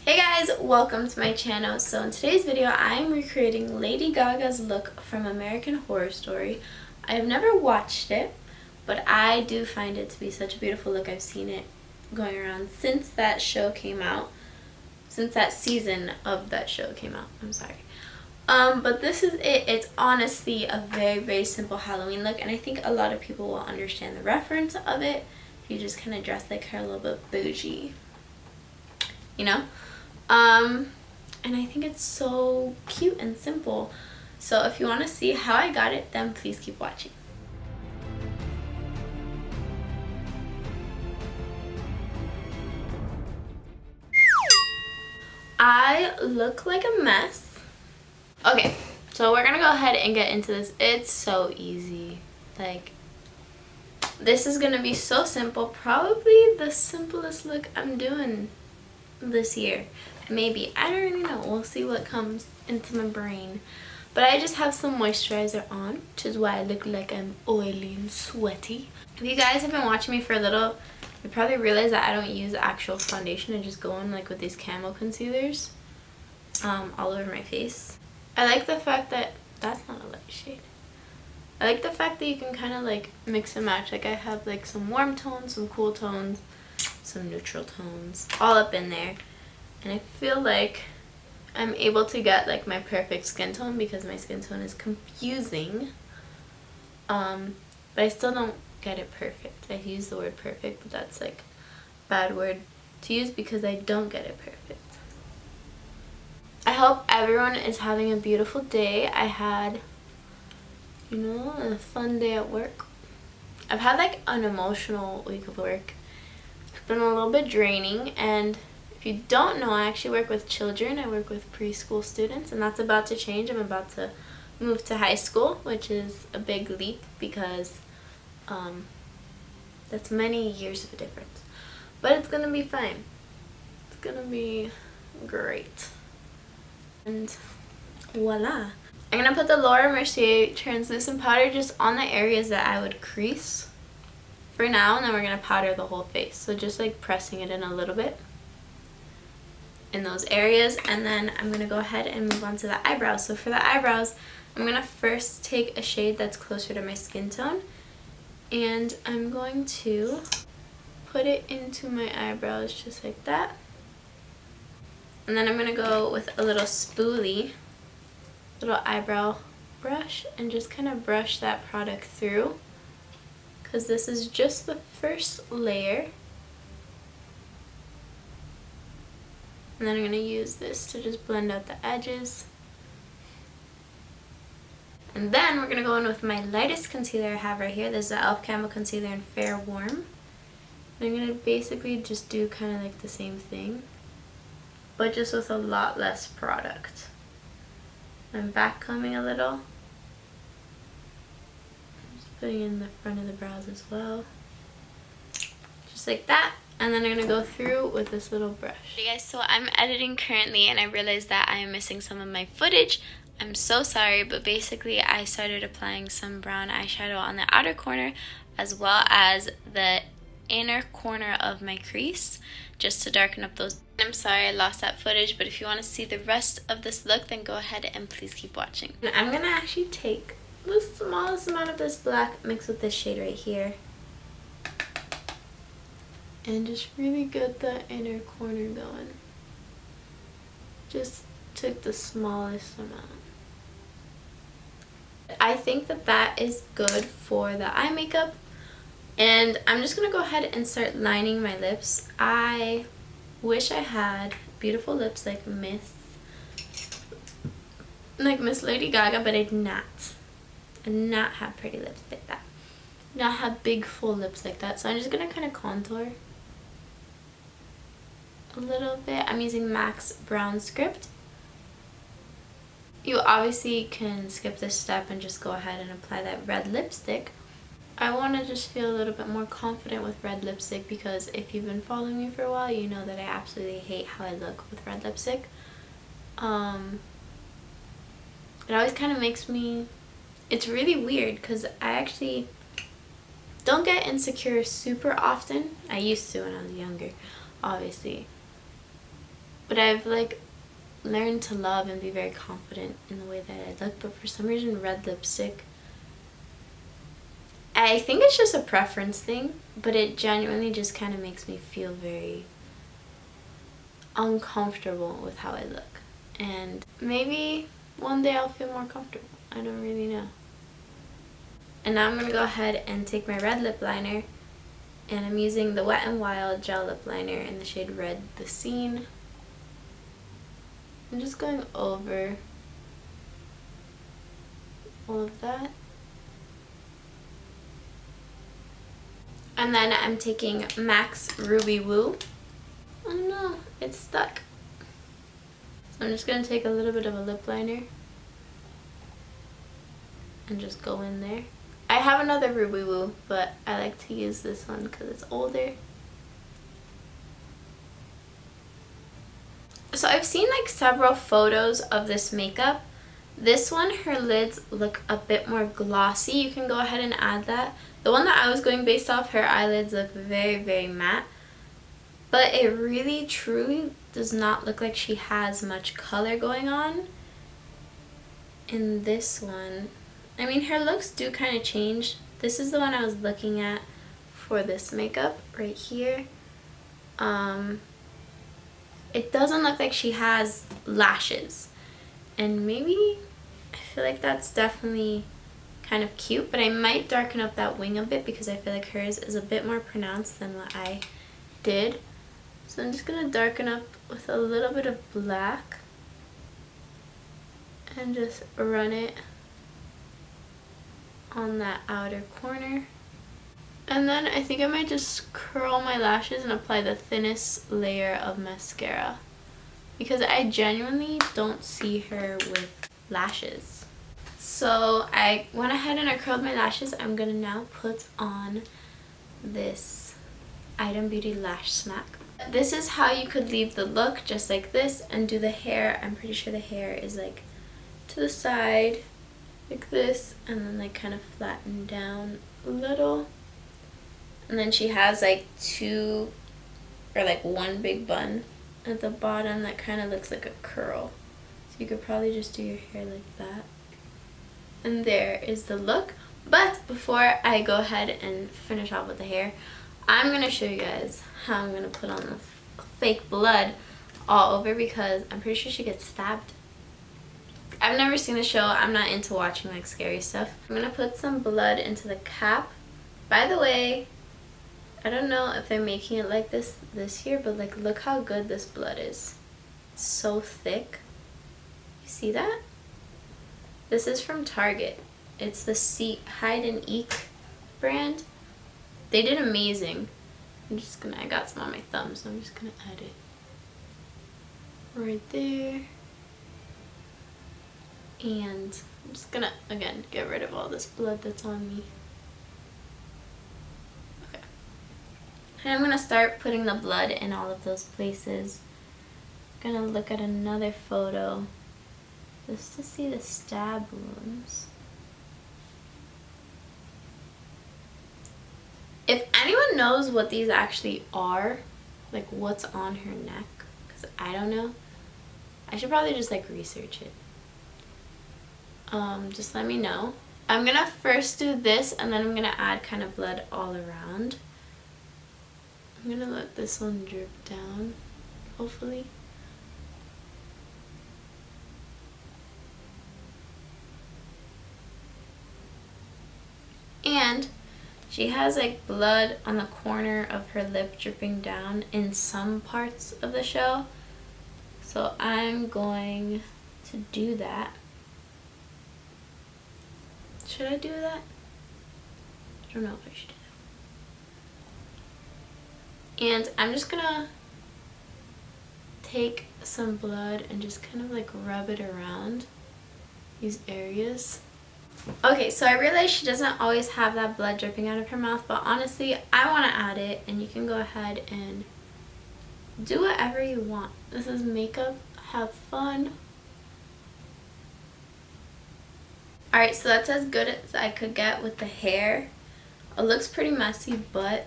Hey guys, welcome to my channel. So in today's video, I am recreating Lady Gaga's look from American Horror Story. I have never watched it, but I do find it to be such a beautiful look. I've seen it going around since that show came out, since that season of that show came out. I'm sorry. But this is it. It's honestly a very, very simple Halloween look, and I think a lot of people will understand the reference of it if you just kind of dress like her, a little bit bougie, you know? And I think it's so cute and simple. So if you want to see how I got it, then please keep watching. I look like a mess. Okay, so we're gonna go ahead and get into this. It's so easy. Like, this is gonna be so simple. Probably the simplest look I'm doing this year. Maybe. I don't really know. We'll see what comes into my brain. But I just have some moisturizer on, which is why I look like I'm oily and sweaty. If you guys have been watching me for a little, you probably realize that I don't use actual foundation. I just go in like with these camo concealers all over my face. I like the fact that that's not a light shade. I like the fact that you can kind of like mix and match. Like I have like some warm tones, some cool tones, some neutral tones, all up in there. And I feel like I'm able to get like my perfect skin tone because my skin tone is confusing. But I still don't get it perfect. I use the word perfect, but that's like a bad word to use because I don't get it perfect. I hope everyone is having a beautiful day. I had, you know, a fun day at work. I've had like an emotional week of work. It's been a little bit draining, and if you don't know, I actually work with children. I work with preschool students, and that's about to change. I'm about to move to high school, which is a big leap because that's many years of a difference. But it's going to be fine. It's going to be great. And voila. I'm going to put the Laura Mercier translucent powder just on the areas that I would crease for now, and then we're going to powder the whole face. So just like pressing it in a little bit in those areas, and then I'm going to go ahead and move on to the eyebrows. So for the eyebrows, I'm going to first take a shade that's closer to my skin tone, and I'm going to put it into my eyebrows just like that. And then I'm going to go with a little spoolie, little eyebrow brush, and just kind of brush that product through because this is just the first layer. And then I'm going to use this to just blend out the edges. And then we're going to go in with my lightest concealer I have right here. This is the e.l.f. Camo Concealer in Fair Warm. And I'm going to basically just do kind of like the same thing, but just with a lot less product. I'm back combing a little. Just putting in the front of the brows as well. Just like that. And then I'm going to go through with this little brush. Hey guys, so I'm editing currently and I realized that I am missing some of my footage. I'm so sorry, but basically I started applying some brown eyeshadow on the outer corner as well as the inner corner of my crease just to darken up those. I'm sorry I lost that footage, but if you want to see the rest of this look, then go ahead and please keep watching. And I'm going to actually take the smallest amount of this black mixed with this shade right here and just really get that inner corner going. Just took the smallest amount. I think that that is good for the eye makeup, and I'm just gonna go ahead and start lining my lips. I wish I had beautiful lips like Miss Lady Gaga, but I do not. I do not have pretty lips like that. I do not have big full lips like that. So I'm just gonna kind of contour a little bit. I'm using MAC's Brown Script. You obviously can skip this step and just go ahead and apply that red lipstick. I want to just feel a little bit more confident with red lipstick because if you've been following me for a while, you know that I absolutely hate how I look with red lipstick. It always kind of makes me, it's really weird because I actually don't get insecure super often. I used to when I was younger, obviously. but I've like learned to love and be very confident in the way that I look. But for some reason, red lipstick, I think it's just a preference thing, but it genuinely just kind of makes me feel very uncomfortable with how I look. And maybe one day I'll feel more comfortable. I don't really know. And now I'm going to go ahead and take my red lip liner, and I'm using the Wet n Wild gel lip liner in the shade Red The Scene. I'm just going over all of that. And then I'm taking MAC's Ruby Woo. Oh no, it's stuck. So I'm just going to take a little bit of a lip liner and just go in there. I have another Ruby Woo, but I like to use this one because it's older. So I've seen like several photos of this makeup. This one, her lids look a bit more glossy. You can go ahead and add that. The one that I was going based off, her eyelids look very, very matte. But it really, truly does not look like she has much color going on in this one. I mean, her looks do kind of change. This is the one I was looking at for this makeup right here. It doesn't look like she has lashes. And maybe, I feel like that's definitely kind of cute, but I might darken up that wing a bit because I feel like hers is a bit more pronounced than what I did. So I'm just going to darken up with a little bit of black and just run it on that outer corner. And then I think I might just curl my lashes and apply the thinnest layer of mascara because I genuinely don't see her with lashes. So I went ahead and I curled my lashes. I'm gonna now put on this Item Beauty Lash Smack. This is how you could leave the look, just like this, and do the hair. I'm pretty sure the hair is like to the side like this, and then like kind of flatten down a little. And then she has like two or like one big bun at the bottom that kind of looks like a curl. So you could probably just do your hair like that. And there is the look. But before I go ahead and finish off with the hair, I'm going to show you guys how I'm going to put on the fake blood all over because I'm pretty sure she gets stabbed. I've never seen the show. I'm not into watching like scary stuff. I'm going to put some blood into the cap. By the way, I don't know if they're making it like this year, but like look how good this blood is. It's so thick. You see that? This is from Target. It's the Hide and Eek brand. They did amazing. I got some on my thumb, so I'm just gonna add it right there. And I'm just gonna, again, get rid of all this blood that's on me. Okay. And I'm gonna start putting the blood in all of those places. I'm gonna look at another photo just to see the stab wounds. If anyone knows what these actually are, like what's on her neck, because I don't know, I should probably just like research it. Just let me know. I'm gonna first do this and then I'm gonna add kind of blood all around. I'm gonna let this one drip down, hopefully. And she has like blood on the corner of her lip dripping down in some parts of the show. So I'm going to do that. Should I do that? I don't know if I should do that. And I'm just gonna take some blood and just kind of like rub it around these areas. Okay, so I realized she doesn't always have that blood dripping out of her mouth, but honestly, I want to add it, and you can go ahead and do whatever you want. This is makeup. Have fun. Alright, so that's as good as I could get with the hair. It looks pretty messy, but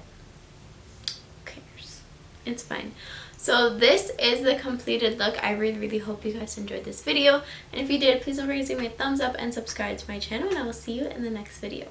who cares? It's fine. So this is the completed look. I really hope you guys enjoyed this video. And if you did, please don't forget to give me a thumbs up and subscribe to my channel. And I will see you in the next video.